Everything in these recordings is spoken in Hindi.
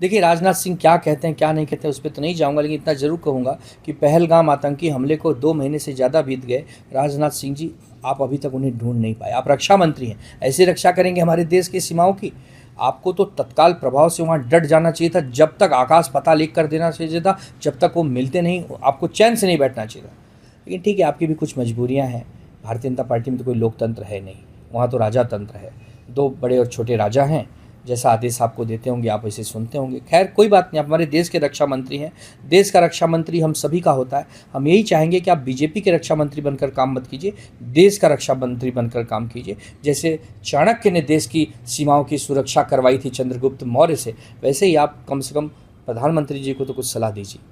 देखिए, राजनाथ सिंह क्या कहते हैं क्या नहीं कहते हैं उस पर तो नहीं जाऊंगा, लेकिन इतना ज़रूर कहूँगा कि पहलगाम आतंकी हमले को 2 महीने से ज़्यादा बीत गए। राजनाथ सिंह जी, आप अभी तक उन्हें ढूंढ नहीं पाए। आप रक्षा मंत्री हैं, ऐसे रक्षा करेंगे हमारे देश की सीमाओं की? आपको तो तत्काल प्रभाव से वहाँ डट जाना चाहिए था। जब तक आकाश पता लीक कर देना चाहिए था, जब तक वो मिलते नहीं आपको चैन से नहीं बैठना चाहिए था। लेकिन ठीक है, आपकी भी कुछ मजबूरियाँ हैं। भारतीय जनता पार्टी में तो कोई लोकतंत्र है नहीं, वहाँ तो राजा तंत्र है। 2 बड़े और छोटे राजा हैं, जैसा आदेश आपको देते होंगे आप वैसे सुनते होंगे। खैर कोई बात नहीं, आप हमारे देश के रक्षा मंत्री हैं। देश का रक्षा मंत्री हम सभी का होता है। हम यही चाहेंगे कि आप बीजेपी के रक्षा मंत्री बनकर काम मत कीजिए, देश का रक्षा मंत्री बनकर काम कीजिए। जैसे चाणक्य ने देश की सीमाओं की सुरक्षा करवाई थी चंद्रगुप्त मौर्य से, वैसे ही आप कम से कम प्रधानमंत्री जी को तो कुछ सलाह दीजिए।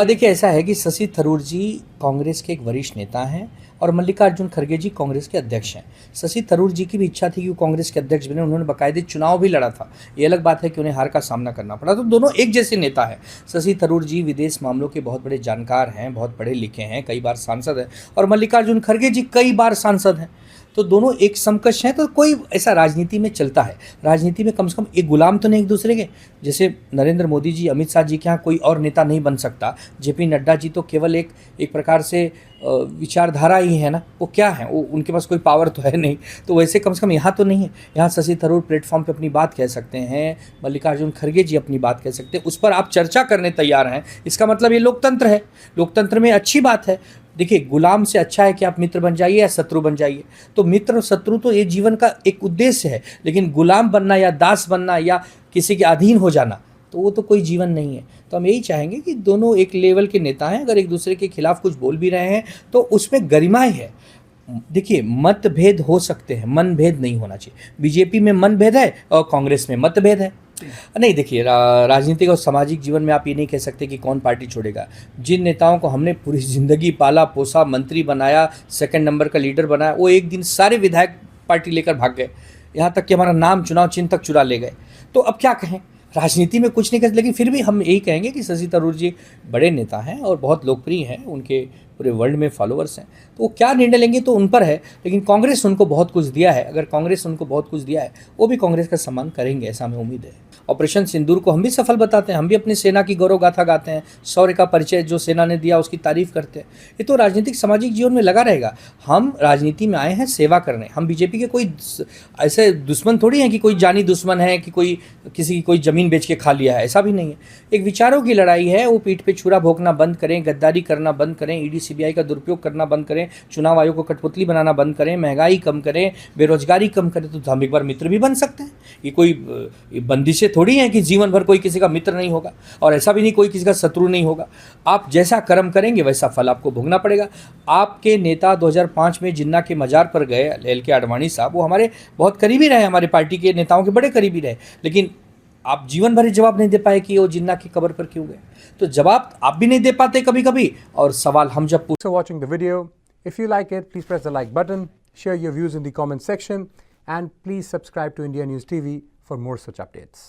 देखिए, ऐसा है कि शशि थरूर जी कांग्रेस के एक वरिष्ठ नेता हैं और मल्लिकार्जुन खड़गे जी कांग्रेस के अध्यक्ष हैं। शशि थरूर जी की भी इच्छा थी कि वो कांग्रेस के अध्यक्ष बने, उन्होंने बाकायदे चुनाव भी लड़ा था। ये अलग बात है कि उन्हें हार का सामना करना पड़ा, तो दोनों एक जैसे नेता हैं। शशि थरूर जी विदेश मामलों के बहुत बड़े जानकार हैं, बहुत पढ़े लिखे हैं, कई बार सांसद हैं, और मल्लिकार्जुन खड़गे जी कई बार सांसद हैं। तो दोनों एक समकक्ष हैं। तो कोई ऐसा राजनीति में चलता है, राजनीति में कम से कम एक गुलाम तो नहीं एक दूसरे के। जैसे नरेंद्र मोदी जी, अमित शाह जी के यहाँ कोई और नेता नहीं बन सकता। जेपी नड्डा जी तो केवल एक प्रकार से विचारधारा ही है ना, वो क्या है, वो उनके पास कोई पावर तो है नहीं। तो वैसे कम से कम यहाँ तो नहीं है। यहाँ शशि थरूर प्लेटफॉर्म पे अपनी बात कह सकते हैं, मल्लिकार्जुन खड़गे जी अपनी बात कह सकते हैं, उस पर आप चर्चा करने तैयार हैं। इसका मतलब ये लोकतंत्र है, लोकतंत्र में अच्छी बात है। देखिए, गुलाम से अच्छा है कि आप मित्र बन जाइए या शत्रु बन जाइए। तो मित्र और शत्रु तो ये जीवन का एक उद्देश्य है, लेकिन गुलाम बनना या दास बनना या किसी के अधीन हो जाना, तो वो तो कोई जीवन नहीं है। तो हम यही चाहेंगे कि दोनों एक लेवल के नेता हैं, अगर एक दूसरे के खिलाफ कुछ बोल भी रहे हैं तो उसमें गरिमाई है। देखिए, मतभेद हो सकते हैं, मनभेद नहीं होना चाहिए। बीजेपी में मनभेद है और कांग्रेस में मतभेद है। नहीं, देखिए, राजनीतिक और सामाजिक जीवन में आप ये नहीं कह सकते कि कौन पार्टी छोड़ेगा। जिन नेताओं को हमने पूरी ज़िंदगी पाला पोसा, मंत्री बनाया, सेकंड नंबर का लीडर बनाया, वो एक दिन सारे विधायक पार्टी लेकर भाग गए, यहाँ तक कि हमारा नाम चुनाव चिन्ह तक चुरा ले गए। तो अब क्या कहें, राजनीति में कुछ नहीं कर, लेकिन फिर भी हम यही कहेंगे कि शशि थरूर जी बड़े नेता हैं और बहुत लोकप्रिय हैं, उनके पूरे वर्ल्ड में फॉलोअर्स हैं। तो वो क्या निर्णय लेंगे तो उन पर है, लेकिन कांग्रेस उनको बहुत कुछ दिया है। अगर कांग्रेस उनको बहुत कुछ दिया है, वो भी कांग्रेस का सम्मान करेंगे, ऐसा हमें उम्मीद है। ऑपरेशन सिंदूर को हम भी सफल बताते हैं, हम भी अपनी सेना की गौरव गाथा गाते हैं, शौर्य का परिचय जो सेना ने दिया उसकी तारीफ करते हैं। ये तो राजनीतिक सामाजिक जीवन में लगा रहेगा। हम राजनीति में आए हैं सेवा करने। हम बीजेपी के कोई ऐसे दुश्मन थोड़ी हैं कि कोई जानी दुश्मन है कि कोई किसी की कोई ज़मीन बेच के खा लिया है, ऐसा भी नहीं है। एक विचारों की लड़ाई है। वो पीठ पे छुरा भोंकना बंद करें, गद्दारी करना बंद करें, ईडी सीबीआई का दुरुपयोग करना बंद करें, चुनाव आयोग को कठपुतली बनाना बंद करें, महंगाई कम करें, बेरोजगारी कम करें, तो हम एक बार मित्र भी बन सकते हैं। ये कोई बंदिशें थोड़ी हैं कि जीवन भर कोई किसी का मित्र नहीं होगा, और ऐसा भी नहीं कोई किसी का शत्रु नहीं होगा। आप जैसा कर्म करेंगे वैसा फल आपको भोगना पड़ेगा। आपके नेता 2005 में जिन्ना के मजार पर गए, LK आडवाणी साहब, वो हमारे बहुत करीबी रहे, हमारे पार्टी के नेताओं के बड़े करीबी रहे, लेकिन आप जीवन भर जवाब नहीं दे पाए कि वो जिन्ना की कब्र पर क्यों गए। तो जवाब आप भी नहीं दे पाते कभी कभी, और सवाल हम जब for watching the video. If you like it, please press the like button, share your views in the comment section, and please subscribe to India News TV for more such updates.